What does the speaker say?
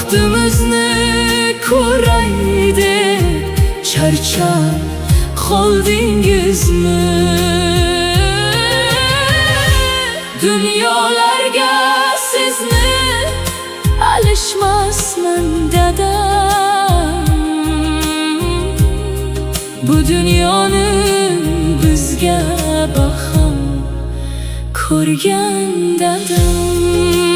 baxtimizni ko'raydi charchab qoldingizmi? Dunyolarga sizni alishmasman dadam, bu dunyoni bizga baham ko'rgan dadam.